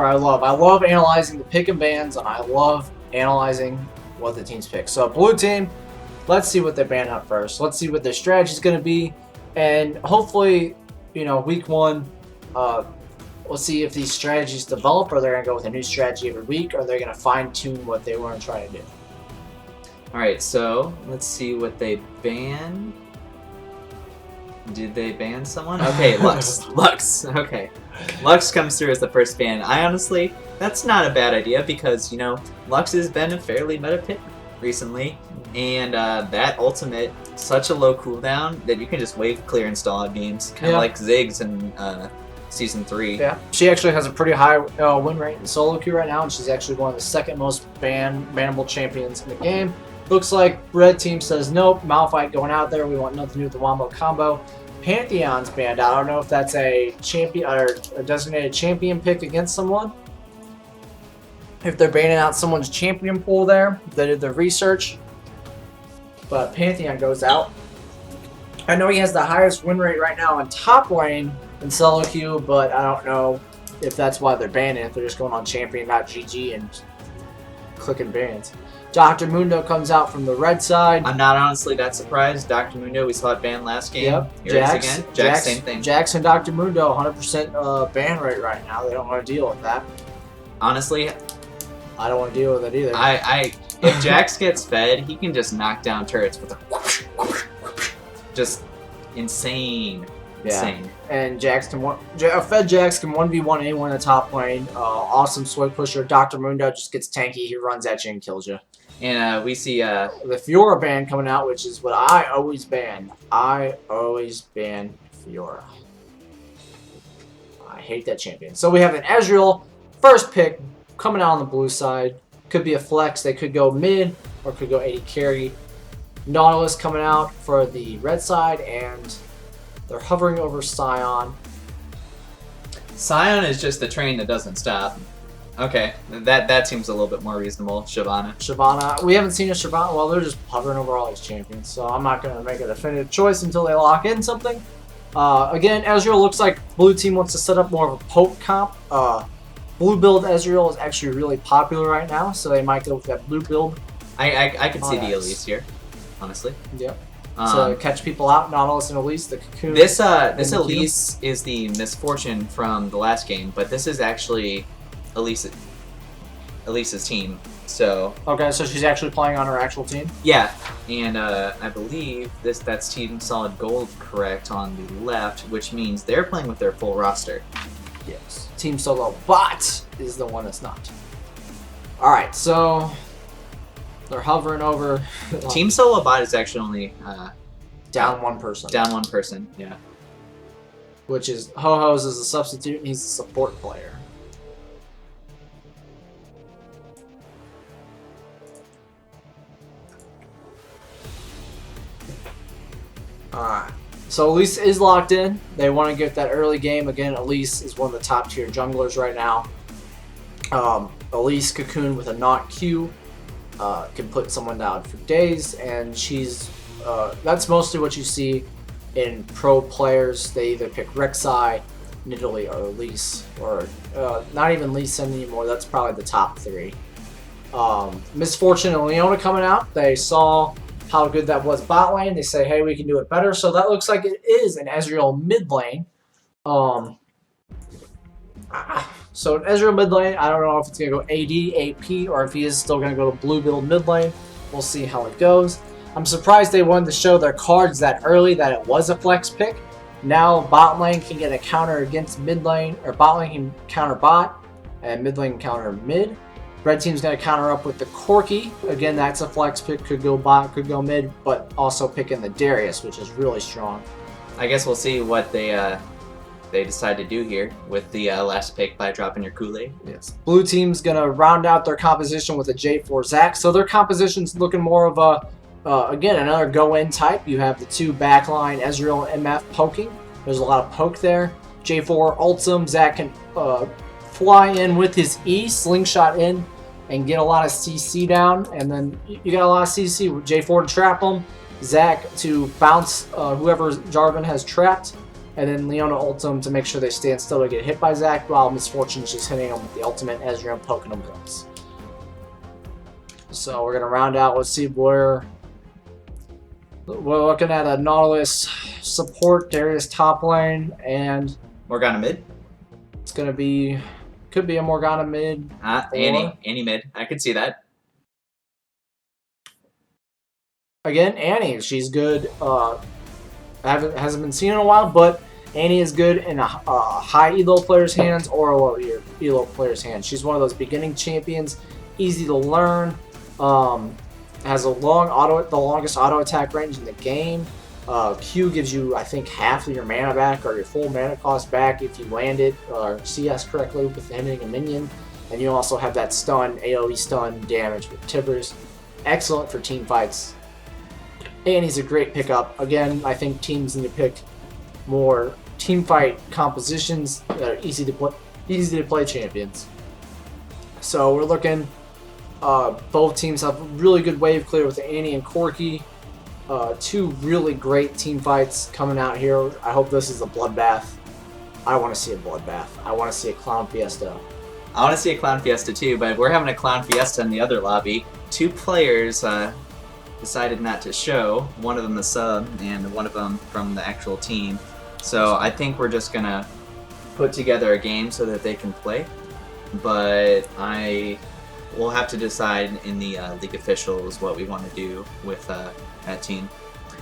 I love analyzing the pick and bans, and I love analyzing what the teams pick. So blue team, let's see what they ban out first. Let's see what their strategy is going to be, and hopefully, week one, we'll see if these strategies develop, or they're going to go with a new strategy every week, or they're going to fine tune what they want to try to do. All right, so let's see what they ban. Did they ban someone? Okay, Lux. Okay. Lux comes through as the first ban. Honestly, that's not a bad idea because, Lux has been a fairly meta pick recently. And that ultimate, such a low cooldown that you can just wave clear install out games. Kind of like Ziggs in Season 3. Yeah, she actually has a pretty high win rate in solo queue right now, and she's actually one of the second most bannable champions in the game. Looks like red team says nope, Malphite going out there, we want nothing to do with the Wombo combo. Pantheon's banned out. I don't know if that's a champion or a designated champion pick against someone. If they're banning out someone's champion pool there, they did the research. But Pantheon goes out. I know he has the highest win rate right now in top lane in solo queue, but I don't know if that's why they're banning it. They're just going on champion.gg and clicking bans. Dr. Mundo comes out from the red side. I'm not honestly that surprised. Dr. Mundo, we saw it banned last game. Yep. Here it is again. Jax, same thing. Jax and Dr. Mundo, 100% ban rate right now. They don't want to deal with that. Honestly, I don't want to deal with it either. If Jax gets fed, he can just knock down turrets with a just insane. Yeah. Insane. And fed Jax can 1v1 anyone in the top lane. Awesome sword pusher. Dr. Mundo just gets tanky. He runs at you and kills you. And we see the Fiora ban coming out, which is what I always ban. I always ban Fiora. I hate that champion. So we have an Ezreal first pick coming out on the blue side. Could be a flex. They could go mid or could go AD carry. Nautilus coming out for the red side, and they're hovering over Sion. Sion is just the train that doesn't stop. Okay, that seems a little bit more reasonable. Shyvana. We haven't seen a Shyvana. Well, they're just hovering over all these champions, so I'm not going to make a definitive choice until they lock in something. Again, Ezreal looks like blue team wants to set up more of a poke comp. Blue build Ezreal is actually really popular right now, so they might go with that blue build. I could see the Elise here, honestly. Yep. So catch people out, Nautilus and Elise, the cocoon. This Elise is the misfortune from the last game, but this is actually Elise's team. So okay, so she's actually playing on her actual team. Yeah, and I believe that's Team Solid Gold correct on the left, which means they're playing with their full roster. Yes. Team Solo Bot is the one that's not. All right, so they're hovering over. Team Solo Bot is actually only down one person. Down one person, yeah. Which is Ho-Ho's is a substitute, and he's a support player. Alright, so Elise is locked in. They want to get that early game. Again, Elise is one of the top tier junglers right now. Elise Cocoon with a not Q can put someone down for days, and she's that's mostly what you see in pro players. They either pick Rek'Sai, Nidalee, or Elise, or not even Lee Sin anymore. That's probably the top three. Misfortune and Leona coming out. They saw how good that was bot lane. They say, hey, we can do it better. So that looks like it is an Ezreal mid lane. So an Ezreal mid lane, I don't know if it's going to go AD, AP, or if he is still going to go to blue build mid lane. We'll see how it goes. I'm surprised they wanted to show their cards that early that it was a flex pick. Now bot lane can get a counter against mid lane, or bot lane can counter bot, and mid lane can counter mid. Red team's going to counter up with the Corki. Again, that's a flex pick. Could go bot, could go mid, but also picking the Darius, which is really strong. I guess we'll see what they decide to do here with the last pick by dropping your Kool-Aid. Yes. Blue team's going to round out their composition with a J4 Zac. So their composition's looking more of a, again, another go-in type. You have the two backline, Ezreal and MF poking. There's a lot of poke there. J4 ults him. Zac can fly in with his E, slingshot in, and get a lot of CC down. And then you got a lot of CC with J4 to trap him. Zac to bounce whoever Jarvan has trapped. and then Leona ults them to make sure they stand still to get hit by Zac, while Misfortune's just hitting them with the ultimate Ezreal and poking them guns. So we're going to round out. Let's see where we're looking at. A Nautilus support, Darius top lane, and Morgana mid. it's going to be, could be a Morgana mid. Annie mid. I could see that. Again, Annie, she's good. Hasn't been seen in a while, but Annie is good in a high elo player's hands or a low elo player's hands. She's one of those beginning champions, easy to learn. Has the longest auto attack range in the game. Q gives you, I think, half of your mana back or your full mana cost back if you land it or CS correctly with hitting a minion. And you also have that stun, AoE stun damage with Tibbers. Excellent for team fights. Annie's a great pickup. Again, I think teams need to pick more team fight compositions that are easy to play champions. So we're looking. Both teams have a really good wave clear with Annie and Corki. Two really great team fights coming out here. I hope this is a bloodbath. I want to see a bloodbath. I want to see a clown fiesta. I want to see a clown fiesta too, but we're having a clown fiesta in the other lobby. Two players decided not to show. One of them the sub, and one of them from the actual team. So I think we're just gonna put together a game so that they can play. But we'll have to decide in the league officials what we want to do with that team.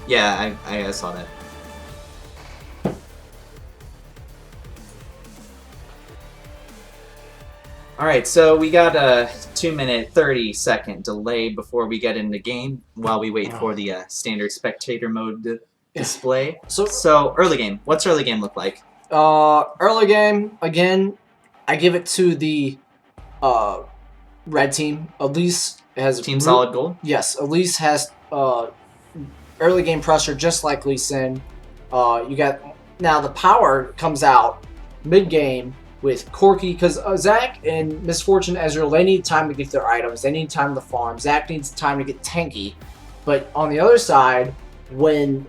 Yeah, I saw that. Alright, so we got a 2-minute 30-second delay before we get in the game while we wait for the standard spectator mode to display. So early game. What's early game look like? Early game, again, I give it to the red team. Elise has Team solid goal? Yes, Elise has early game pressure just like Lee Sin. You got now the power comes out mid game with Corki because Zac and Misfortune Ezreal, they need time to get their items. They need time to farm. Zac needs time to get tanky. But on the other side, when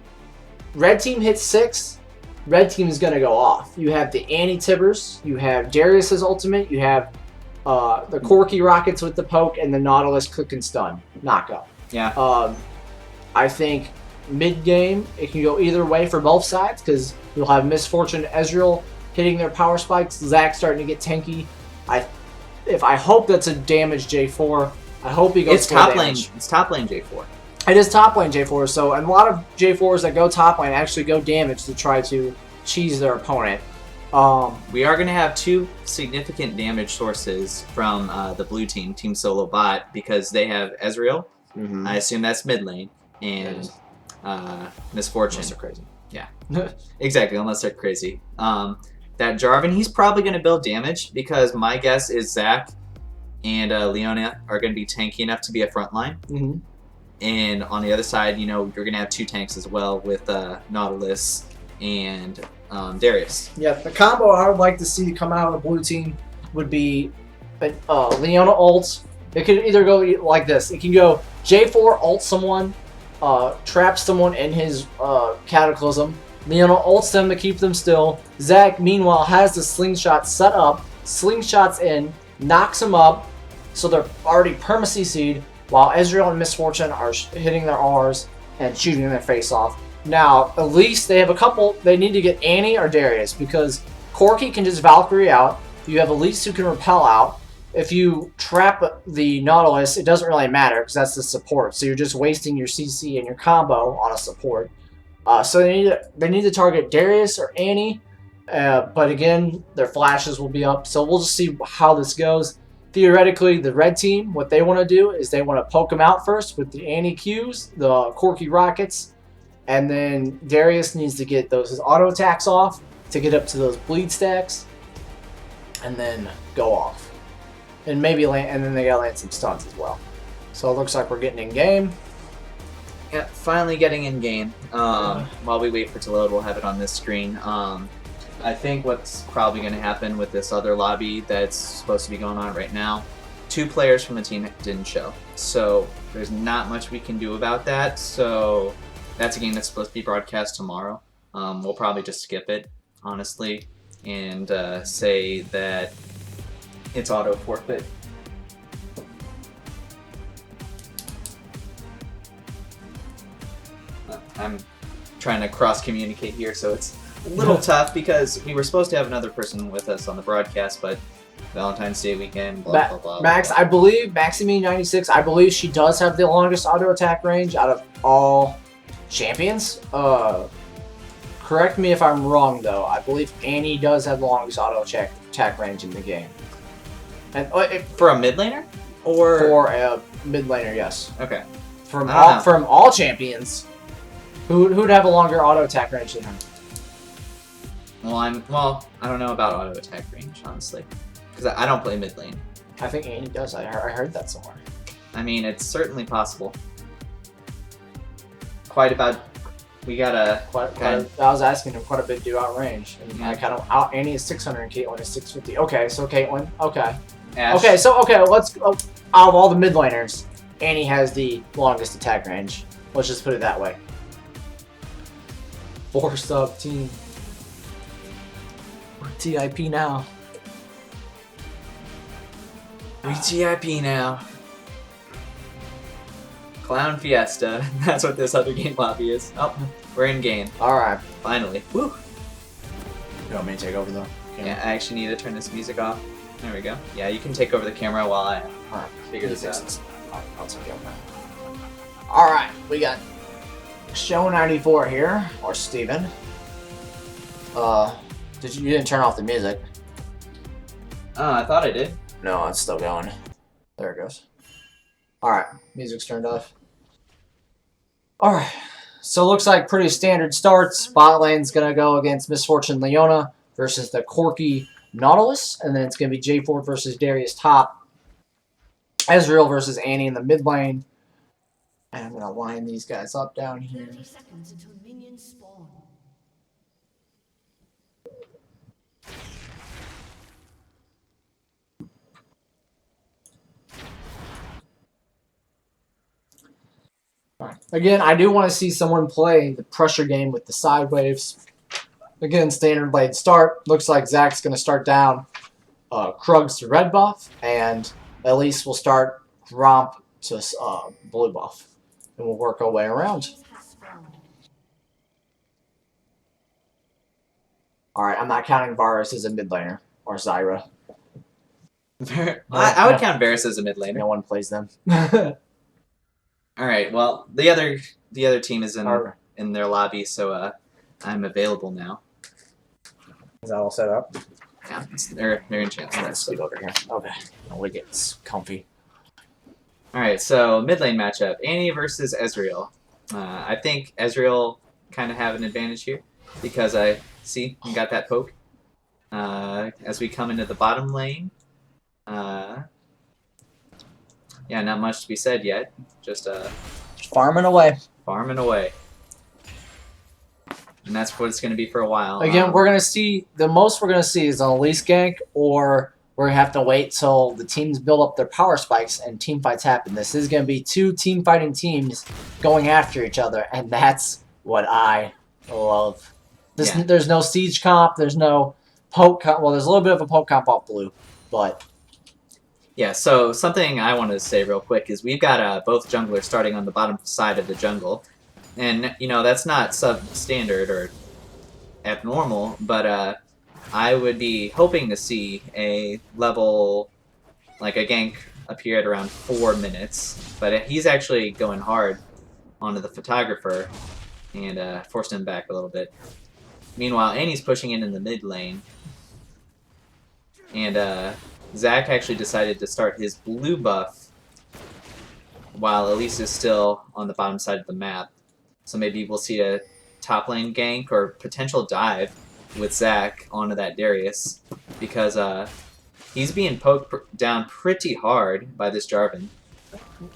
red team hits 6, red team is going to go off. You have the Annie Tibbers, you have Darius's ultimate, you have the Corki rockets with the poke, and the Nautilus click and stun knockup. Yeah. I think mid game it can go either way for both sides because you'll have Misfortune Ezreal hitting their power spikes, Zac starting to get tanky. I hope that's a damage J4. I hope he goes it's top lane. It's top lane J4. It is top lane J4. So, and a lot of J4s that go top lane actually go damage to try to cheese their opponent. We are going to have 2 significant damage sources from the blue team, Team Solo Bot, because they have Ezreal. Mm-hmm. I assume that's mid lane, and Misfortune. Unless they're crazy. Yeah, exactly. Unless they're crazy. That Jarvan, he's probably going to build damage because my guess is Zac and Leona are going to be tanky enough to be a front line. Mm-hmm. And on the other side, you know, you're going to have 2 tanks as well with Nautilus and Darius. Yeah, the combo I would like to see come out of the blue team would be Leona ult. It could either go like this. It can go J4 ult someone, trap someone in his Cataclysm. Leona ults them to keep them still. Zac, meanwhile, has the slingshot set up, slingshots in, knocks them up, so they're already perma-CC'd, while Ezreal and Misfortune are hitting their Rs and shooting their face off. Now, at least they have a couple, they need to get Annie or Darius, because Corki can just Valkyrie out, you have Elise who can repel out. If you trap the Nautilus, it doesn't really matter, because that's the support, so you're just wasting your CC and your combo on a support. So they need to target Darius or Annie, but again, their flashes will be up. So we'll just see how this goes. Theoretically, the red team, what they want to do is they want to poke them out first with the Annie Qs, the Corki rockets, and then Darius needs to get his auto attacks off to get up to those bleed stacks, and then go off, and maybe land, and then they gotta land some stuns as well. So it looks like we're getting in game. Yeah, finally getting in game. While we wait for it to load, we'll have it on this screen. I think what's probably going to happen with this other lobby that's supposed to be going on right now, 2 players from the team didn't show. So there's not much we can do about that. So that's a game that's supposed to be broadcast tomorrow. We'll probably just skip it honestly, and say that it's auto forfeit. I'm trying to cross-communicate here, so it's a little tough because we were supposed to have another person with us on the broadcast, but Valentine's Day weekend, blah, blah, blah. Max, blah. I believe, Maxime96, I believe she does have the longest auto attack range out of all champions. Correct me if I'm wrong, though. I believe Annie does have the longest auto attack range in the game. And for a mid laner? Or for a mid laner, yes. Okay. From all champions, who'd have a longer auto attack range than her? Well, I don't know about auto attack range, honestly, because I don't play mid lane. I think Annie does. I heard that somewhere. I mean, it's certainly possible. Quite about. We got a. I was asking him quite a bit due out range, and I kind of out. Annie is 600 and Caitlyn is 650. Okay, so Caitlyn. Okay. Ash. Okay, let's go. Out of all the mid laners, Annie has the longest attack range. Let's just put it that way. 4-sub team. We're TIP now. We TIP now. Clown Fiesta. That's what this other game lobby is. Oh, we're in game. Alright. Finally. Woo! You want me to take over though? Yeah, I actually need to turn this music off. There we go. Yeah, you can take over the camera while I figure this out. I'll take over. Alright, we got Show 94 here, or Steven. You didn't turn off the music? Oh, I thought I did. No, it's still going. There it goes. Alright, music's turned off. Alright, so it looks like pretty standard starts. Bot lane's gonna go against Misfortune Leona versus the Corky Nautilus, and then it's gonna be J4 versus Darius top. Ezreal versus Annie in the mid lane. And I'm gonna line these guys up down here. 30 seconds until minions spawn. Again, I do want to see someone play the pressure game with the side waves. Again, standard blade start. Looks like Zach's going to start down Krug's to red buff, and Elise will start Gromp to blue buff. And we'll work our way around. Alright, I'm not counting Varus as a mid laner, or Zyra. I would count Varus as a mid laner. No one plays them. All right. Well, the other team is in their lobby, so I'm available now. Is that all set up? Yeah, they're in chance. Let's sleep over here. Okay. We get comfy. All right. So mid lane matchup: Annie versus Ezreal. I think Ezreal kind of have an advantage here because I see you got that poke. As we come into the bottom lane. Yeah, not much to be said yet. Just farming away. Farming away. And that's what it's going to be for a while. Again, we're going to see, the most we're going to see is an Elise gank, or we're going to have to wait till the teams build up their power spikes and team fights happen. This is going to be two team fighting teams going after each other, and that's what I love. There's no siege comp, there's no poke comp. Well, there's a little bit of a poke comp off blue, but... Yeah, so something I wanted to say real quick is we've got both junglers starting on the bottom side of the jungle. And, you know, that's not substandard or abnormal, but I would be hoping to see a level, like a gank appear at around 4 minutes. But he's actually going hard onto the photographer and forced him back a little bit. Meanwhile, Annie's pushing in the mid lane. And, Zach actually decided to start his blue buff while Elise is still on the bottom side of the map. So maybe we'll see a top lane gank or potential dive with Zach onto that Darius because he's being poked down pretty hard by this Jarvan.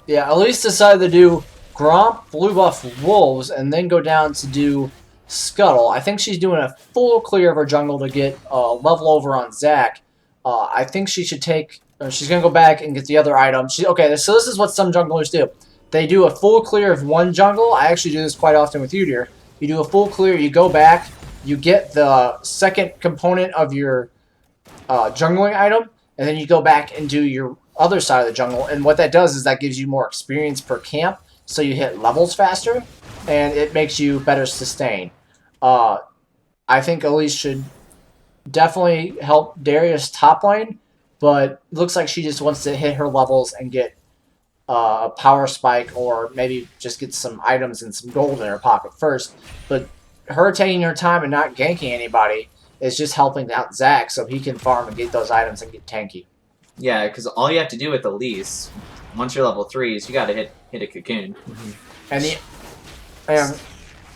Yeah, Elise decided to do Gromp, blue buff Wolves, and then go down to do Scuttle. I think she's doing a full clear of her jungle to get level over on Zach. I think she should take... she's going to go back and get the other item. Okay, so this is what some junglers do. They do a full clear of one jungle. I actually do this quite often with you, dear. You do a full clear, you go back, you get the second component of your jungling item, and then you go back and do your other side of the jungle. And what that does is that gives you more experience per camp, so you hit levels faster, and it makes you better sustain. I think Elise should definitely help Darius top lane, but it looks like she just wants to hit her levels and get a power spike, or maybe just get some items and some gold in her pocket first. But her taking her time and not ganking anybody is just helping out Zach so he can farm and get those items and get tanky. Yeah, because all you have to do with Elise, once you're level 3, is you got to hit a cocoon. And the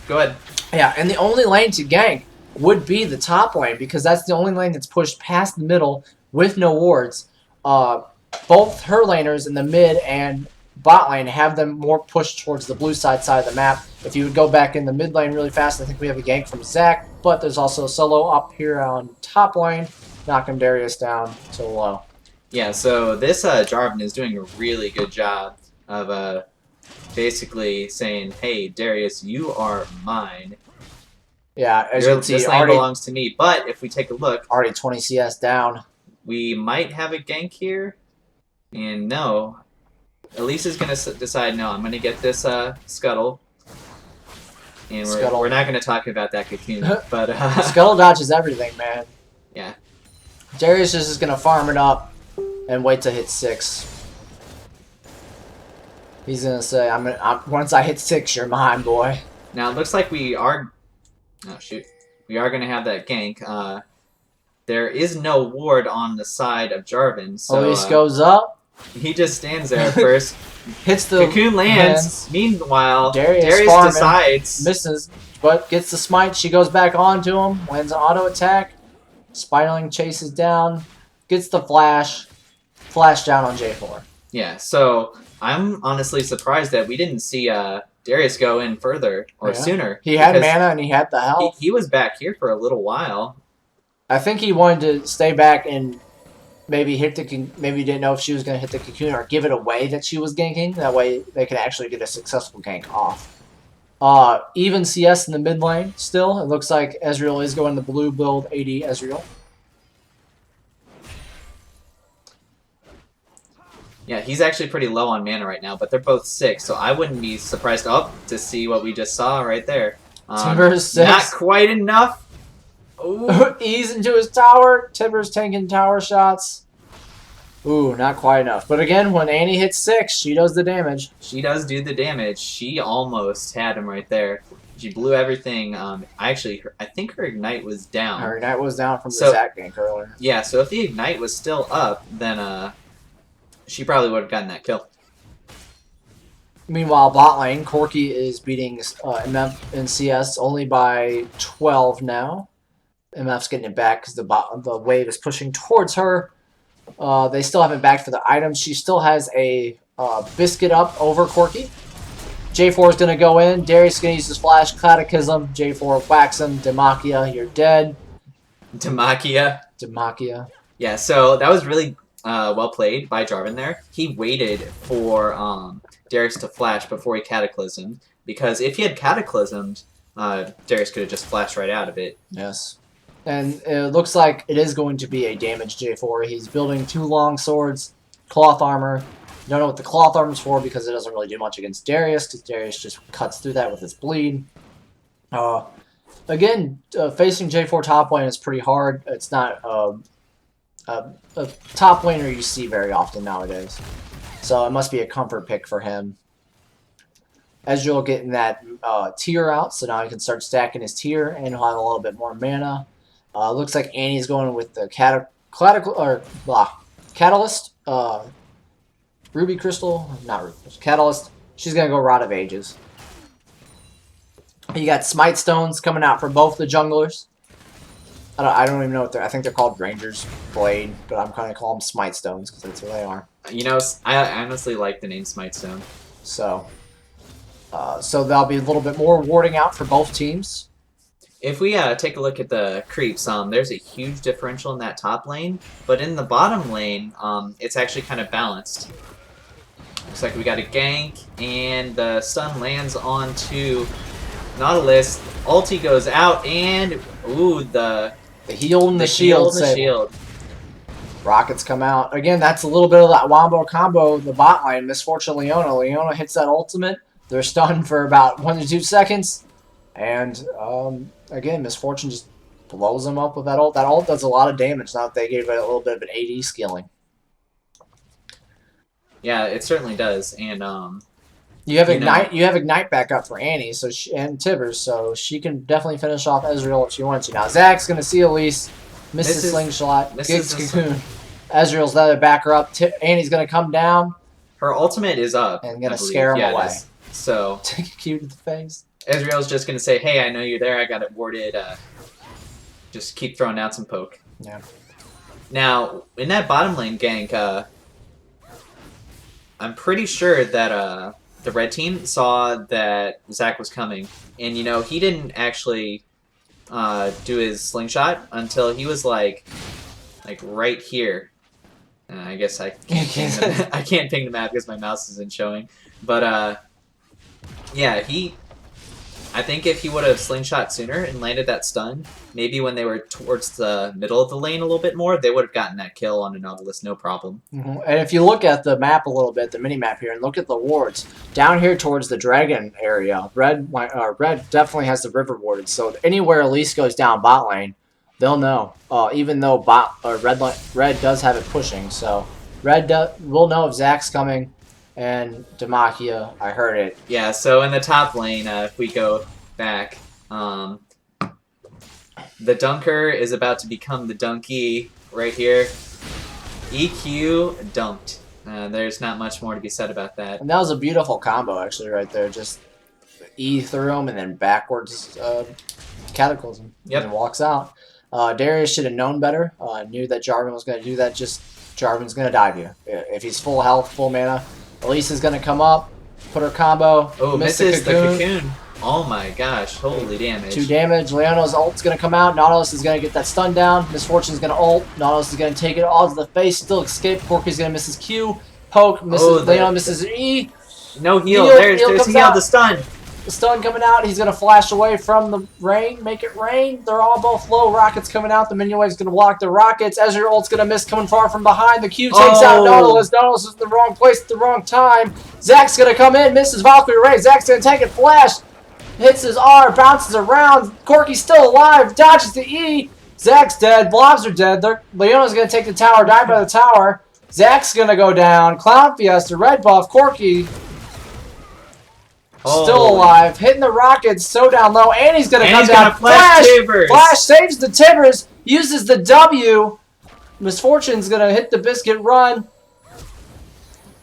Go ahead. yeah, and the only lane to gank would be the top lane, because that's the only lane that's pushed past the middle with no wards. Both her laners in the mid and bot lane have them more pushed towards the blue side of the map. If you would go back in the mid lane really fast, I think we have a gank from Zach, but there's also a solo up here on top lane, knocking Darius down to low. Yeah, so this Jarvan is doing a really good job of basically saying, hey, Darius, you are mine. Yeah, as you can see, this lane already belongs to me. But if we take a look, already 20 CS down. we might have a gank here. And no, Elise is going to decide, no, I'm going to get this scuttle. And we're not going to talk about that cocoon. But Scuttle dodges everything, man. Yeah. Darius is just going to farm it up and wait to hit 6. He's going to say, once I hit 6, you're mine, boy. Now, it looks like we are... Oh, shoot. We are going to have that gank. There is no ward on the side of Jarvan, so... Elise goes up. He just stands there at first. Hits the... Cocoon lands. Meanwhile, Darius decides... Misses, but gets the smite. She goes back onto him. Lands an auto attack. Spiderling chases down. Gets the flash. Flash down on J4. Yeah, so I'm honestly surprised that we didn't see Darius go in further or sooner. He had mana and he had the health. He was back here for a little while. I think he wanted to stay back and maybe hit the... Maybe didn't know if she was going to hit the cocoon or give it away that she was ganking. That way they could actually get a successful gank off. Even CS in the mid lane still. It looks like Ezreal is going the blue build AD Ezreal. Yeah, he's actually pretty low on mana right now, but they're both 6, so I wouldn't be surprised to see what we just saw right there. Timber's 6. Not quite enough. Ooh. Ease into his tower. Timber's tanking tower shots. Ooh, not quite enough. But again, when Annie hits 6, she does the damage. She does do the damage. She almost had him right there. She blew everything. I think her Ignite was down. Her Ignite was down from the Zach gank earlier. Yeah, so if the Ignite was still up, then she probably would have gotten that kill. Meanwhile, bot lane, Corki is beating MF in CS only by 12 now. MF's getting it back because the wave is pushing towards her. They still haven't backed for the items. She still has a biscuit up over Corki. J4 is going to go in. Darius is going to use his flash Cataclysm. J4 whacks him. Demacia, you're dead. Demacia. Yeah, so that was really well played by Jarvan there. He waited for Darius to flash before he Cataclysmed, because if he had Cataclysmed, Darius could have just flashed right out of it. Yes. And it looks like it is going to be a damaged J4. He's building 2 long swords, cloth armor. Don't know what the cloth armor's for because it doesn't really do much against Darius, because Darius just cuts through that with his bleed. Again, facing J4 top lane is pretty hard. It's not a top laner you see very often nowadays. So it must be a comfort pick for him. Ezreal getting that tier out, so now he can start stacking his tier, and he'll have a little bit more mana. Looks like Annie's going with the Catalyst. Ruby Crystal. Not Ruby Crystal. Catalyst. She's going to go Rod of Ages. You got Smite Stones coming out for both the junglers. I don't even know what they're... I think they're called Ranger's Blade, but I'm kind of calling them Smite Stones because that's what they are. You know, I honestly like the name Smite Stone. So there'll be a little bit more warding out for both teams. If we take a look at the creeps, there's a huge differential in that top lane, but in the bottom lane, it's actually kind of balanced. Looks like we got a gank, and the stun lands onto Nautilus ulti goes out, and ooh, the heal and the heal shield. and the shield. Rockets come out. Again, that's a little bit of that wombo combo, the bot lane. Misfortune Leona. Leona hits that ultimate. They're stunned for about 1 to 2 seconds. And, again, Misfortune just blows them up with that ult. That ult does a lot of damage now that they gave it a little bit of an AD scaling. Yeah, it certainly does. And, you have Ignite back up for Annie and Tibbers, so she can definitely finish off Ezreal if she wants to. Now, Zach's going to see Elise. Misses Slingshot. Gets Cocoon. Ezreal's there to back her up. Annie's going to come down. Her ultimate is up. And going to scare him away. So take a cue to the face. Ezreal's just going to say, hey, I know you're there. I got it warded. Just keep throwing out some poke. Yeah. Now, in that bottom lane gank, I'm pretty sure that the red team saw that Zach was coming. And, you know, he didn't actually do his slingshot until he was like right here. I guess I can't ping the map because my mouse isn't showing. But yeah, I think if he would have slingshot sooner and landed that stun, maybe when they were towards the middle of the lane a little bit more, they would have gotten that kill on a Nautilus, no problem. And if you look at the map a little bit, the mini map here, and look at the wards down here towards the dragon area, Red definitely has the river warded. So anywhere Elise goes down bot lane, they'll know. Even though Red does have it pushing, so Red will know if Zach's coming. And Demacia, I heard it. Yeah, so in the top lane, if we go back, the Dunker is about to become the Donkey right here. EQ dunked. There's not much more to be said about that. And that was a beautiful combo, actually, right there. Just E through him and then backwards Cataclysm. Yep. And then walks out. Darius should have known better. Knew that Jarvan was going to do that. Just Jarvan's going to dive you. If he's full health, full mana. Elise is going to come up, put her combo. Oh, misses the cocoon. Oh my gosh, holy damage. 2 damage. Leona's ult's going to come out. Nautilus is going to get that stun down. Misfortune's going to ult. Nautilus is going to take it all to the face. Still escape. Corky's going to miss his Q. Poke. Leona misses her E. No heal. There's heal. The stun. The stun coming out. He's going to flash away from the rain. Make it rain. They're all both low. Rockets coming out. The minion wave's going to block the rockets. Ezreal ult's going to miss coming far from behind. The Q takes out Nautilus. Nautilus is in the wrong place at the wrong time. Zach's going to come in. Misses Valkyrie Ray. Zach's going to take it. Flash. Hits his R. Bounces around. Corky's still alive. Dodges the E. Zach's dead. Blobs are dead. Leona's going to take the tower. Die by the tower. Zach's going to go down. Clown Fiesta. Red buff. Corky. Still alive, hitting the rockets so down low, and he's gonna come down. Flash saves the Tibbers, uses the W. Misfortune's gonna hit the biscuit run.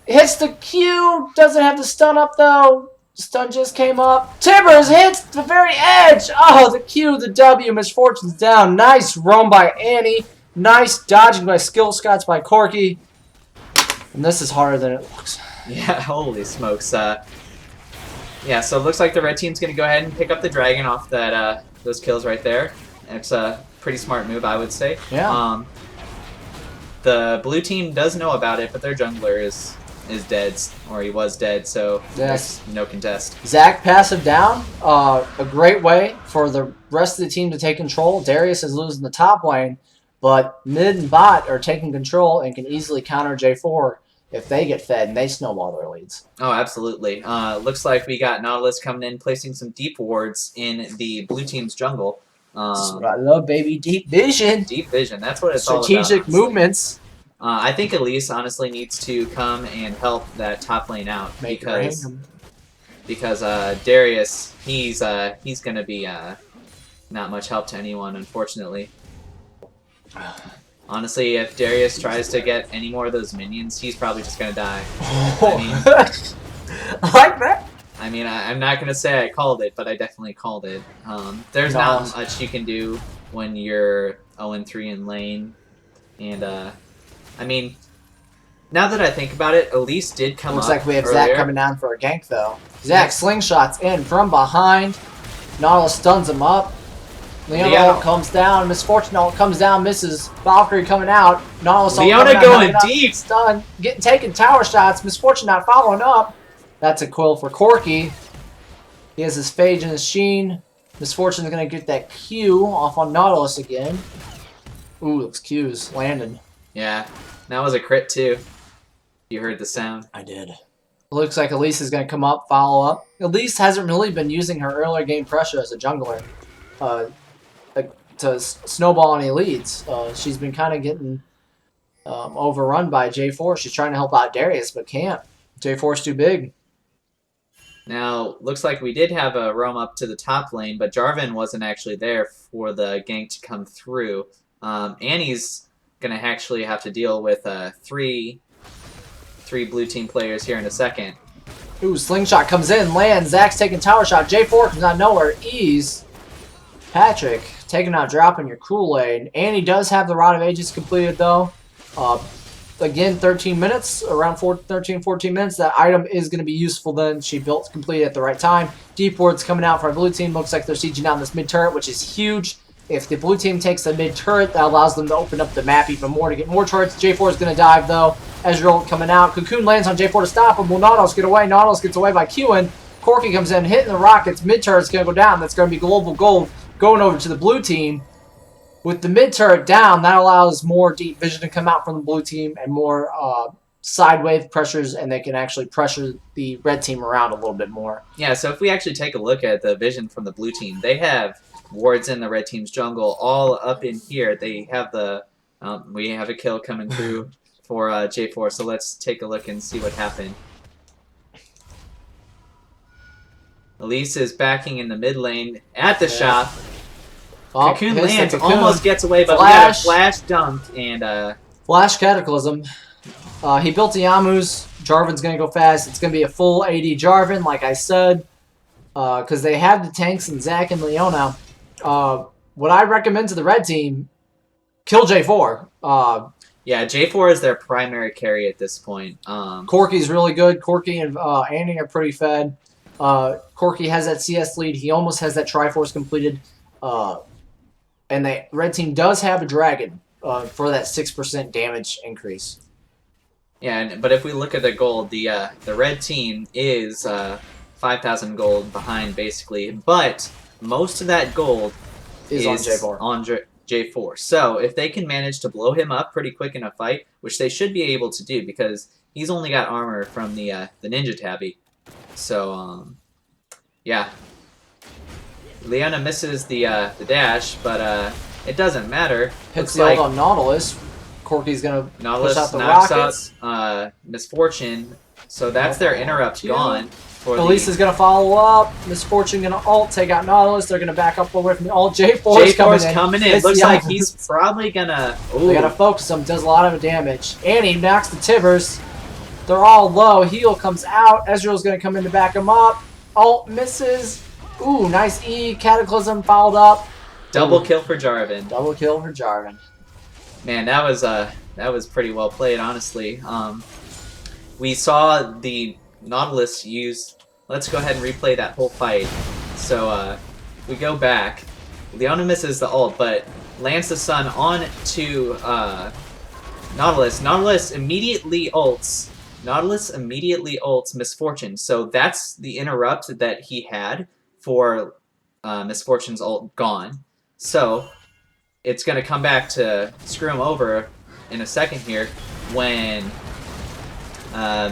Hits the Q, doesn't have the stun up though. Stun just came up. Tibbers hits the very edge. Oh, the Q, the W. Misfortune's down. Nice roam by Annie. Nice dodging by skill shots by Corky. And this is harder than it looks. Yeah, holy smokes. Yeah, so it looks like the red team's going to go ahead and pick up the dragon off that those kills right there. It's a pretty smart move, I would say. Yeah. The blue team does know about it, but their jungler is dead, or he was dead, so there's no contest. Zach passive down, a great way for the rest of the team to take control. Darius is losing the top lane, but mid and bot are taking control and can easily counter J4 if they get fed and they snowball their leads. Oh, absolutely. Looks like we got Nautilus coming in, placing some deep wards in the blue team's jungle. That's what I love, baby. Deep vision. Deep vision. That's what it's all about. Strategic movements. I think Elise honestly needs to come and help that top lane out because Darius, he's going to be not much help to anyone, unfortunately. Honestly, if Darius tries to get any more of those minions, he's probably just gonna die. I like that. I mean, I'm not gonna say I called it, but I definitely called it. There's not much you can do when you're 0-3 in lane, and I mean, now that I think about it, Elise did come up. Looks like we have earlier. Zach coming down for a gank though. Zach slingshots in from behind. Nautilus stuns him up. Leona comes down. Misfortune comes down, misses. Valkyrie coming out. Nautilus Leona going deep. Stun. Taking tower shots. Misfortune not following up. That's a quill for Corky. He has his Phage and his Sheen. Misfortune's going to get that Q off on Nautilus again. Ooh, those Qs landed. Yeah, that was a crit too. You heard the sound. I did. Looks like Elise is going to come up, follow up. Elise hasn't really been using her earlier game pressure as a jungler to snowball any leads. She's been kind of getting overrun by J4. She's trying to help out Darius, but can't. J4's too big. Now, looks like we did have a roam up to the top lane, but Jarvan wasn't actually there for the gank to come through. Annie's going to actually have to deal with three blue team players here in a second. Ooh, slingshot comes in, lands. Zach's taking tower shot. J4 comes out of nowhere. Ease. Patrick taking out, dropping your Kool-Aid. Annie does have the Rod of Ages completed, though. Again, 13 minutes, around 13, 14 minutes. That item is going to be useful then. She built completed at the right time. Deep ward's coming out for our blue team. Looks like they're sieging down this mid turret, which is huge. If the blue team takes the mid turret, that allows them to open up the map even more to get more turrets. J4 is going to dive, though. Ezreal coming out. Cocoon lands on J4 to stop him. Will Nautilus get away? Nautilus gets away by Qing. Corki comes in, hitting the rockets. Mid turret's going to go down. That's going to be global gold going over to the blue team. With the mid turret down, that allows more deep vision to come out from the blue team and more side wave pressures, and they can actually pressure the red team around a little bit more. Yeah, so if we actually take a look at the vision from the blue team, they have wards in the red team's jungle all up in here. They have the we have a kill coming through for J4, so let's take a look and see what happened. Elise is backing in the mid lane at the shop. Oh, Cocoon lands, almost gets away, but Flash. we got a flash dunk and Flash Cataclysm. He built a Yamu's. Jarvan's going to go fast. It's going to be a full AD Jarvan, like I said, because they have the tanks and Zach and Leona. What I recommend to the red team, kill J4. yeah, J4 is their primary carry at this point. Corki's really good. Corki and Annie are pretty fed. Corki has that CS lead. He almost has that Triforce completed. And the red team does have a dragon for that 6% damage increase. Yeah, but if we look at the gold, the red team is 5,000 gold behind basically, but most of that gold Is on J4. On J4. So if they can manage to blow him up pretty quick in a fight, which they should be able to do because he's only got armor from the ninja tabby. So yeah. Leona misses the dash, but it doesn't matter. Hits Looks the like ult on Nautilus. Corki's going to Nautilus push out the knocks rockets. out Misfortune, so that's their interrupt gone. For Elise is going to follow up. Misfortune going to ult, take out Nautilus. They're going to back up away from the ult. J4's coming in. It looks Yeah. like he's probably gonna. Ooh. They got to focus him. Does a lot of damage. Annie knocks the Tivers. They're all low. Heal comes out. Ezreal's going to come in to back him up. Ult misses. Ooh, nice E. Cataclysm fouled up. Double kill for Jarvan. Double kill for Jarvan. Man, that was pretty well played, honestly. We saw the Nautilus use. Let's go ahead and replay that whole fight. So we go back. Leona misses the ult, but lands the sun on to Nautilus. Nautilus immediately ults. Misfortune. So that's the interrupt that he had for Misfortune's ult gone. So it's going to come back to screw him over in a second here when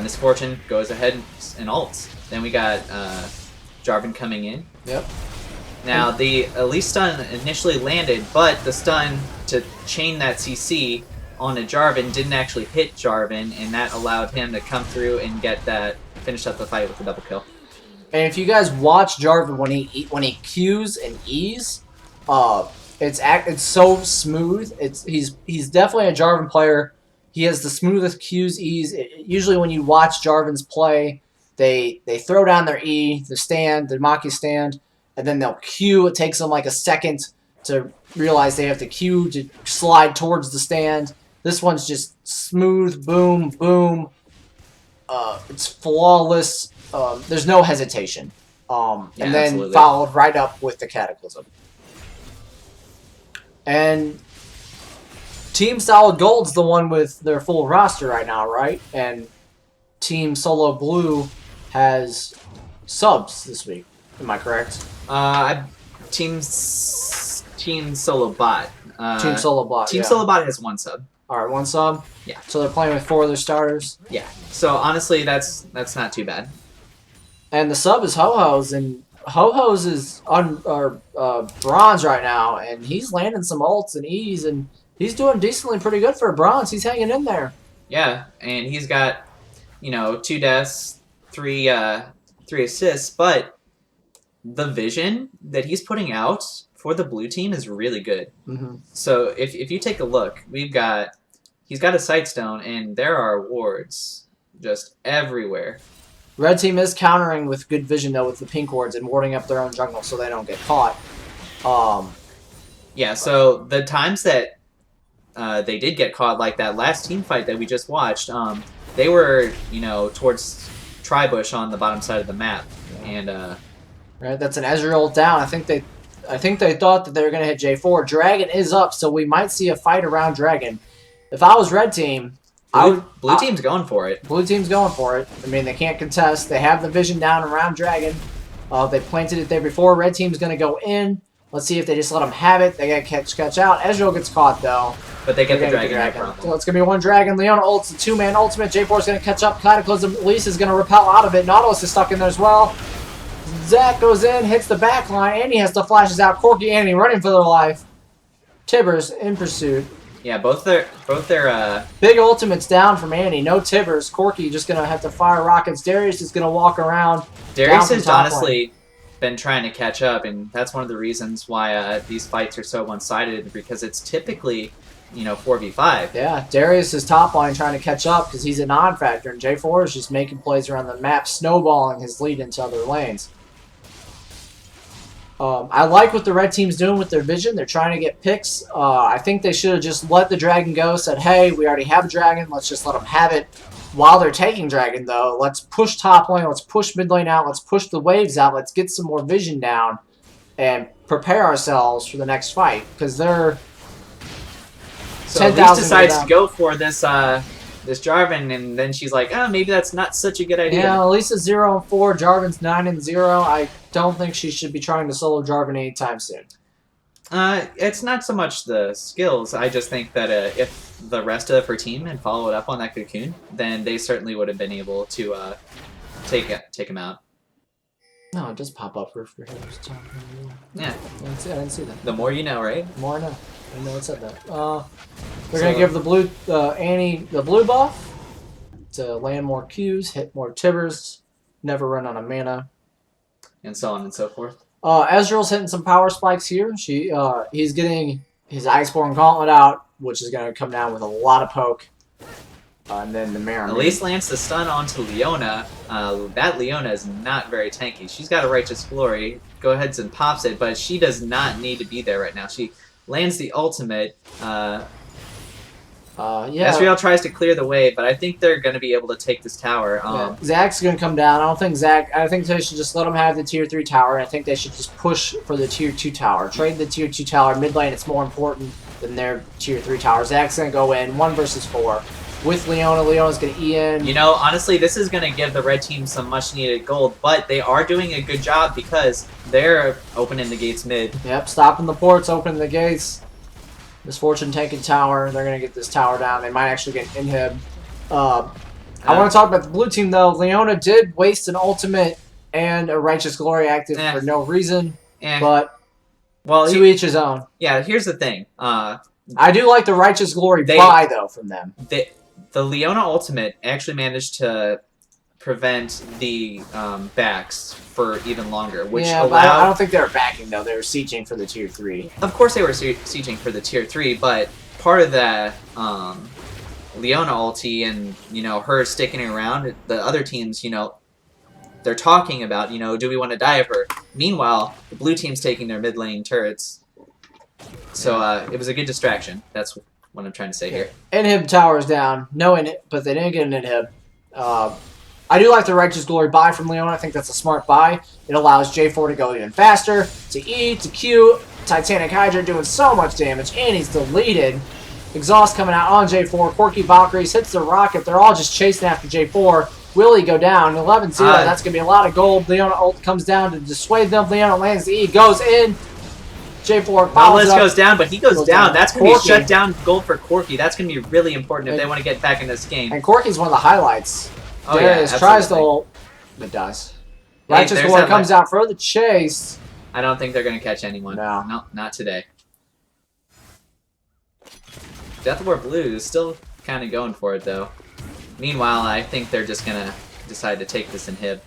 Misfortune goes ahead and ults. Then we got Jarvan coming in. Yep. Now, the Elise stun initially landed, but the stun to chain that CC onto Jarvan didn't actually hit Jarvan, and that allowed him to come through and get that, finish up the fight with a double kill. And if you guys watch Jarvan when he Qs and Es, it's so smooth. He's definitely a Jarvan player. He has the smoothest Qs, Es. Usually when you watch Jarvan's play, they throw down their E, the stand, the Maki stand, and then they'll Q. It takes them like a second to realize they have to Q to slide towards the stand. This one's just smooth, boom, boom. It's flawless. There's no hesitation. And then absolutely. followed right up with the Cataclysm. And Team Solid Gold's the one with their full roster right now, right? And Team Solo Blue has subs this week. Am I correct? Team Solo Bot. Team Solo Bot. Team yeah. Solo Bot has 1 sub. All right, 1 sub. Yeah. So they're playing with 4 of their starters. Yeah. So honestly, that's not too bad. And the sub is Ho-Ho's, and Ho-Ho's is on bronze right now, and he's landing some ults and E's, and he's doing decently pretty good for a bronze. He's hanging in there. Yeah, and he's got, 2 deaths, 3 assists, but the vision that he's putting out for the blue team is really good. Mm-hmm. So if you take a look, he's got a Sightstone, and there are wards just everywhere. Red team is countering with good vision, though, with the pink wards and warding up their own jungle so they don't get caught. Yeah, so the times that they did get caught, like that last team fight that we just watched, they were, towards Tribush on the bottom side of the map. And right, that's an Ezreal down. I think they thought that they were going to hit J4. Dragon is up, so we might see a fight around Dragon. If I was red team, blue team's going for it. Blue team's going for it. I mean, they can't contest. They have the vision down around Dragon. They planted it there before. Red team's going to go in. Let's see if they just let them have it. They got to catch out. Ezreal gets caught, though. But they get the dragon. So it's going to be 1 dragon. Leona ults, a 2-man ultimate. J4 is going to catch up. Cataclysm. Elise is going to repel out of it. Nautilus is stuck in there as well. Zach goes in, hits the back line. Annie has to flashes out. Corki and Annie running for their life. Tibbers in pursuit. Yeah, both their big ultimates down from Annie. No Tibbers. Corki just going to have to fire rockets. Darius is going to walk around. Darius has honestly been trying to catch up, and that's one of the reasons why these fights are so one-sided, because it's typically 4v5. Yeah, Darius is top line trying to catch up because he's a non-factor, and J4 is just making plays around the map, snowballing his lead into other lanes. I like what the red team's doing with their vision. They're trying to get picks. I think they should have just let the dragon go, said, hey, we already have a dragon. Let's just let them have it. While they're taking dragon, though, let's push top lane. Let's push mid lane out. Let's push the waves out. Let's get some more vision down and prepare ourselves for the next fight, because they're... So Elise decides to go for this this Jarvan, and then she's like, oh, maybe that's not such a good idea. Yeah, Elisa's 0-4, Jarvan's 9-0. I don't think she should be trying to solo Jarvan anytime soon. It's not so much the skills. I just think that if the rest of her team had followed up on that cocoon, then they certainly would have been able to take him out. No, it does pop up for him. Yeah. I didn't see that. The more you know, right? The more I know. I didn't know it said that. They're going to give the blue Annie the blue buff to land more Qs, hit more Tibbers, never run out of mana. And so on and so forth. Ezreal's hitting some power spikes here. He's getting his Iceborne Gauntlet out, which is going to come down with a lot of poke. And then the Mara. Elise lands the stun onto Leona. That Leona is not very tanky. She's got a Righteous Glory. Go ahead and pops it, but she does not need to be there right now. She lands the ultimate. Yeah. Ezreal tries to clear the way, but I think they're going to be able to take this tower. Zach's going to come down. I think they should just let him have the tier 3 tower, and I think they should just push for the tier 2 tower. Trade the tier 2 tower. Mid lane, it's more important than their tier 3 tower. Zach's going to go in 1 versus 4 with Leona. Leona's going to E in. Honestly, this is going to give the red team some much-needed gold, but they are doing a good job because they're opening the gates mid. Yep, stopping the ports, opening the gates. Misfortune taking tower. They're going to get this tower down. They might actually get inhib. I want to talk about the blue team, though. Leona did waste an ultimate and a Righteous Glory active for no reason. But to each his own. Yeah, here's the thing. I do like the Righteous Glory buy, though, from them. The Leona ultimate actually managed to prevent the backs for even longer, which allowed... but I don't think they were backing, though. They were sieging for the tier 3. Of course they were sieging for the tier 3, but part of that Leona ulti and, her sticking around, the other teams, they're talking about, do we want to die of her? Meanwhile, the blue team's taking their mid lane turrets. So it was a good distraction. That's what I'm trying to say here. Inhib tower's down. No inhib, but they didn't get an inhib. I do like the Righteous Glory buy from Leona. I think that's a smart buy. It allows J4 to go even faster. To E, to Q. Titanic Hydra doing so much damage. And he's deleted. Exhaust coming out on J4. Corki Valkyries hits the rocket. They're all just chasing after J4. Will he go down? 11-0. That's going to be a lot of gold. Leona ult comes down to dissuade them. Leona lands the E. Goes in. J4 follows Nautilus up. goes down, but he goes down. That's going to be Corki. shut down gold for Corki. That's going to be really important if they want to get back in this game. And Corki's one of the highlights. Oh, yeah, Darius tries to absolutely. ult, but does. Hey, Righteous there's War that comes out for the chase. I don't think they're going to catch anyone. No. No, not today. Death War Blue is still kind of going for it, though. Meanwhile, I think they're just going to decide to take this inhib.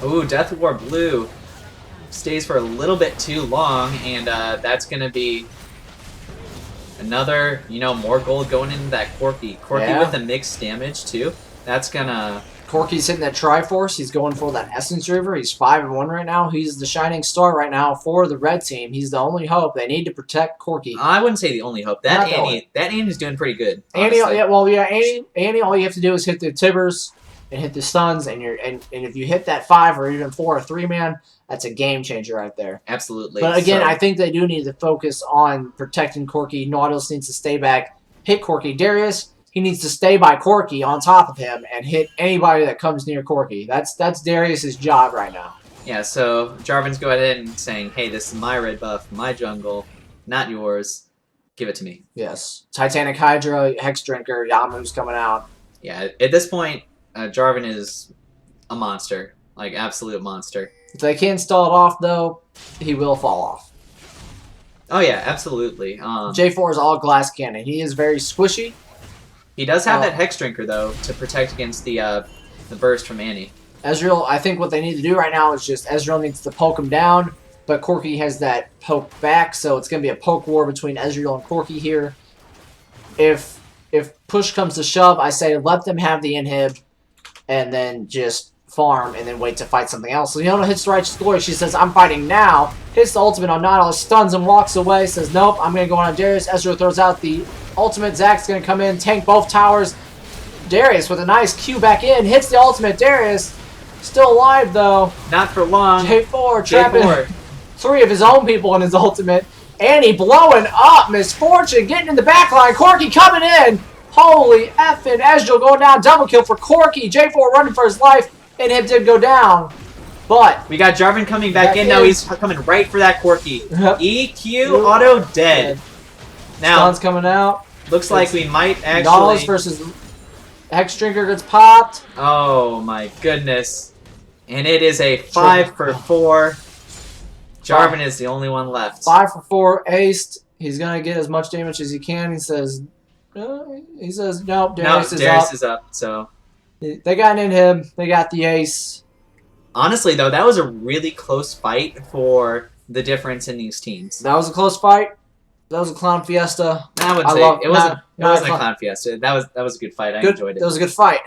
Ooh, Death War Blue stays for a little bit too long, and that's going to be another, more gold going into that Corki. Corki with the mixed damage, too. That's going to... Corki's hitting that Triforce. He's going for that Essence River. He's 5-1 right now. He's the shining star right now for the red team. He's the only hope. They need to protect Corki. I wouldn't say the only hope. That Annie's doing pretty good. Annie, honestly. Annie, all you have to do is hit the Tibbers and hit the stuns, and if you hit that 5 or even 4 or 3-man, that's a game changer right there. Absolutely. But again, I think they do need to focus on protecting Corki. Nautilus needs to stay back, hit Corki. Darius, he needs to stay by Corki on top of him and hit anybody that comes near Corki. That's Darius's job right now. Yeah, so Jarvan's going ahead and saying, hey, this is my red buff, my jungle, not yours. Give it to me. Yes. Titanic Hydra, Hex Drinker, Yamu's coming out. Yeah, at this point, Jarvan is a monster. Like, absolute monster. If they can't stall it off, though, he will fall off. Oh, yeah, absolutely. J4 is all glass cannon. He is very squishy. He does have that Hex Drinker, though, to protect against the burst from Annie. Ezreal, I think what they need to do right now is just Ezreal needs to poke him down, but Corki has that poke back, so it's going to be a poke war between Ezreal and Corki here. If push comes to shove, I say let them have the inhib and then just farm and then wait to fight something else. Leona hits the Righteous Glory. She says, I'm fighting now. Hits the ultimate on Nautilus, stuns and walks away. Says, nope, I'm going to go on Darius. Ezreal throws out the ultimate. Zach's going to come in, tank both towers. Darius with a nice Q back in. Hits the ultimate. Darius still alive, though. Not for long. J4 trapping J4. 3 of his own people in his ultimate. Annie blowing up. Misfortune getting in the back line. Corki coming in. Holy effing Ezreal going down. Double kill for Corki. J4 running for his life. Inhib did go down. But we got Jarvan coming back in. Now he's coming right for that Corki. EQ auto dead. Now, Stun's coming out. Looks like we might actually... Nautilus versus Hex Drinker gets popped. Oh my goodness. And it is a 5 for 4. Jarvan is the only one left. 5 for 4 aced. He's going to get as much damage as he can. He says, nope, Darius is up. So they got an inhib. They got the ace. Honestly, though, that was a really close fight for the difference in these teams. That was a close fight. That was a clown fiesta. I wouldn't say it wasn't. It wasn't a clown fiesta. That was a good fight. I enjoyed it. That was a good fight.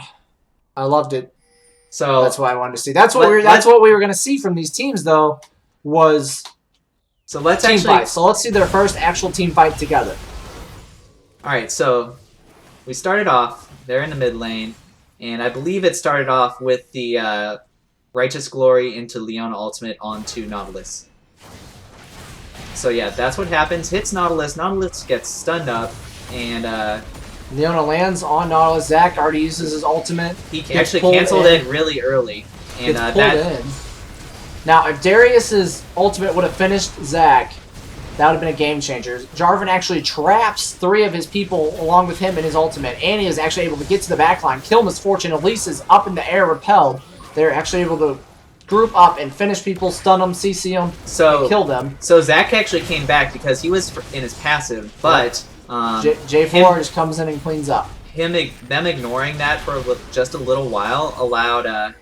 I loved it. So that's what I wanted to see. That's what we were going to see from these teams, though. Was let's team fight. So let's see their first actual team fight together. All right. So we started off. They're in the mid lane, and I believe it started off with the Righteous Glory into Leona ultimate onto Nautilus. So yeah, that's what happens. Hits Nautilus. Nautilus gets stunned up, and Leona lands on Nautilus. Zach already uses his ultimate. He actually canceled it really early, and gets pulled in. Now, if Darius's ultimate would have finished Zach, that would have been a game changer. Jarvan actually traps 3 of his people along with him in his ultimate. Annie is actually able to get to the backline, kill Misfortune. Elise is up in the air, repelled. They're actually able to group up and finish people, stun them, CC them, and kill them. So Zach actually came back because he was in his passive, but J4 just comes in and cleans up. Them ignoring that for just a little while allowed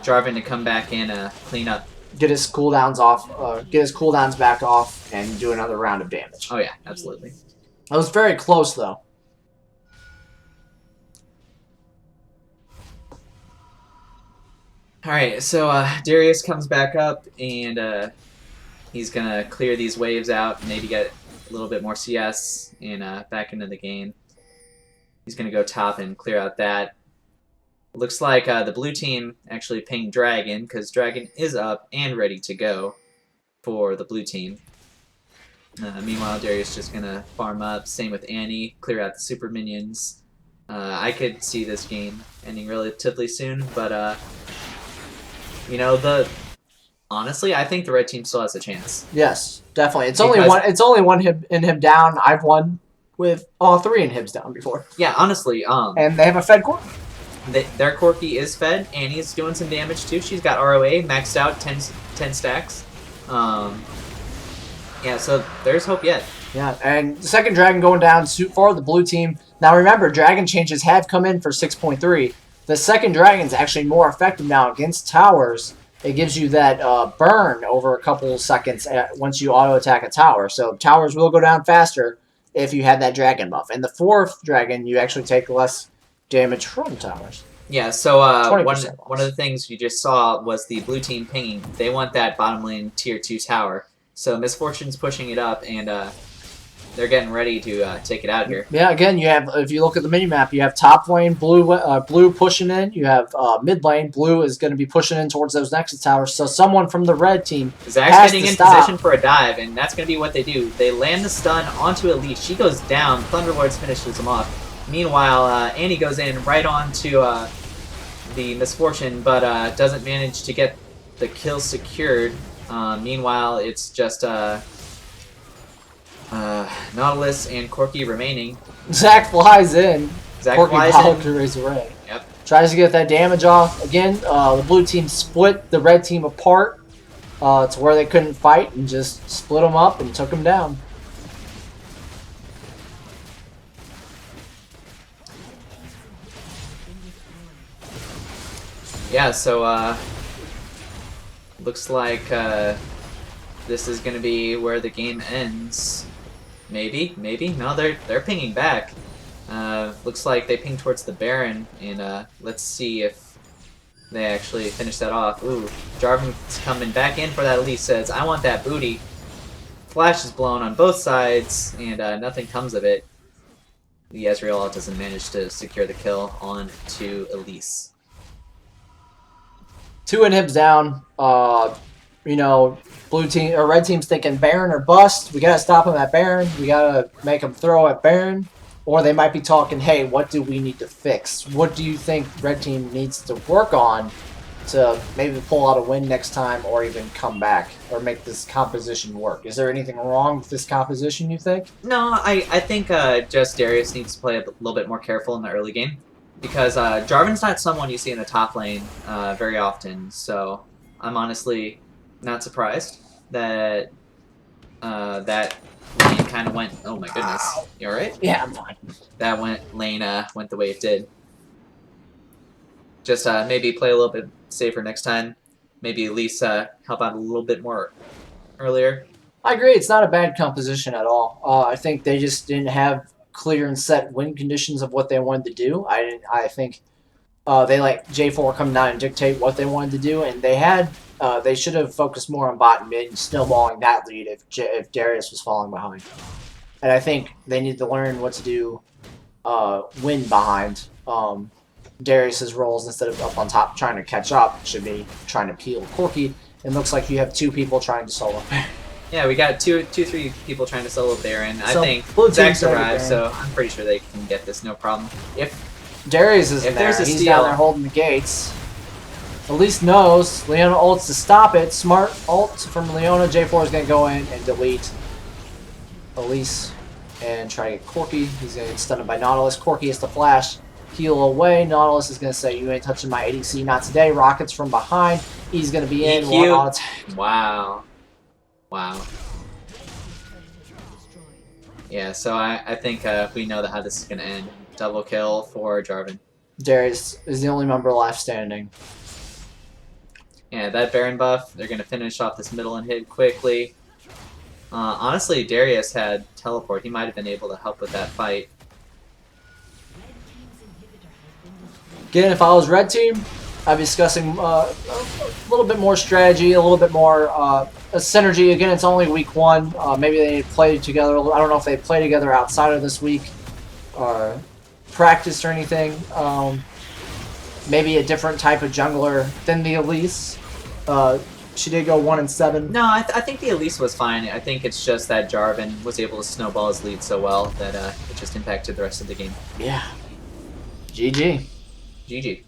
Jarvan to come back in, clean up, get his cooldowns off, get his cooldowns back off, and do another round of damage. Oh yeah, absolutely. That was very close though. Alright, so Darius comes back up, and he's going to clear these waves out, maybe get a little bit more CS, and back into the game. He's going to go top and clear out that. Looks like the blue team actually pinged Dragon, because Dragon is up and ready to go for the blue team. Meanwhile, Darius just gonna farm up. Same with Annie, clear out the super minions. I could see this game ending relatively soon, but you know, honestly, I think the red team still has a chance. Yes, definitely. It's Because- only one inhib down. I've won with all 3 inhibs down before, Yeah, honestly, and they have a fed core. their Corki is fed. Annie's doing some damage too. She's got ROA maxed out, 10 stacks. Yeah, so there's hope yet. Yeah, and the second dragon going down for the blue team. Now remember, dragon changes have come in for 6.3. The second dragon's actually more effective now against towers. It gives you that burn over a couple seconds once you auto attack a tower. So towers will go down faster if you have that dragon buff. And the fourth dragon, you actually take less damage from towers. Yeah, so 20% one of the things you just saw was the blue team pinging. They want that bottom lane tier 2 tower. So Misfortune's pushing it up, and they're getting ready to take it out here. Yeah, again, you have, if you look at the mini map, you have top lane blue pushing in. You have mid lane blue is going to be pushing in towards those Nexus towers. So someone from the red team Zach's has getting to in stop. position for a dive, and that's going to be what they do. They land the stun onto Elise. She goes down. Thunderlords finishes them off. Meanwhile, Annie goes in right onto the Misfortune, but doesn't manage to get the kill secured. Meanwhile, it's just Nautilus and Corki remaining. Zach flies in. Zach Corky flies Valkyrie's array. Yep. Tries to get that damage off. Again, the blue team split the red team apart to where they couldn't fight and just split them up and took them down. Yeah, so looks like this is gonna be where the game ends. Maybe. No, they're pinging back. Looks like they ping towards the Baron, and let's see if they actually finish that off. Ooh, Jarvan's coming back in for that. Elise says, "I want that booty." Flash is blown on both sides, and nothing comes of it. The Ezreal doesn't manage to secure the kill on to Elise. 2 inhibs down. You know, blue team or red team's thinking Baron or bust. We gotta stop him at Baron. We gotta make him throw at Baron. Or they might be talking, hey, what do we need to fix? What do you think red team needs to work on to maybe pull out a win next time, or even come back, or make this composition work? Is there anything wrong with this composition, you think? No, I think just Darius needs to play a little bit more careful in the early game. Because Jarvan's not someone you see in the top lane very often, so I'm honestly not surprised that that lane kind of went. Oh my goodness, you all right? Yeah, I'm fine. That lane went the way it did. Just maybe play a little bit safer next time. Maybe at least help out a little bit more earlier. I agree. It's not a bad composition at all. I think they just didn't have clear and set win conditions of what they wanted to do. I think they let J4 come down and dictate what they wanted to do, and they should have focused more on bot and mid and snowballing that lead if Darius was falling behind. And I think they need to learn what to do win behind. Darius's roles, instead of up on top trying to catch up, should be trying to peel Corki. It looks like you have 2 people trying to solo. Yeah, we got 3 people trying to solo Baron. I So, think blue team's Zach's ready, arrived, Baron. so I'm pretty sure they can get this no problem. If Darius isn't If there. there's a He's steal- down there holding the gates. Elise knows. Leona ults to stop it. Smart ult from Leona. J4 is going to go in and delete Elise and try to get Corki. He's going to get stunned by Nautilus. Corki has to flash. Heal away. Nautilus is going to say, you ain't touching my ADC. Not today. Rockets from behind. He's going to be in. EQ. One auto attack. wow. Yeah, so I think we know how this is going to end. Double kill for Jarvan. Darius is the only member left standing. Yeah, that Baron buff, they're going to finish off this middle and hit quickly. Honestly, Darius had teleport. He might have been able to help with that fight. Again, if I was red team, I'd be discussing a little bit more strategy, a little bit more a synergy. Again, it's only week 1. Maybe they need to play together. I don't know if they play together outside of this week or practice or anything. maybe a different type of jungler than the Elise. She did go 1-7. No, I think the Elise was fine. I think it's just that Jarvan was able to snowball his lead so well that it just impacted the rest of the game. Yeah. GG. GG.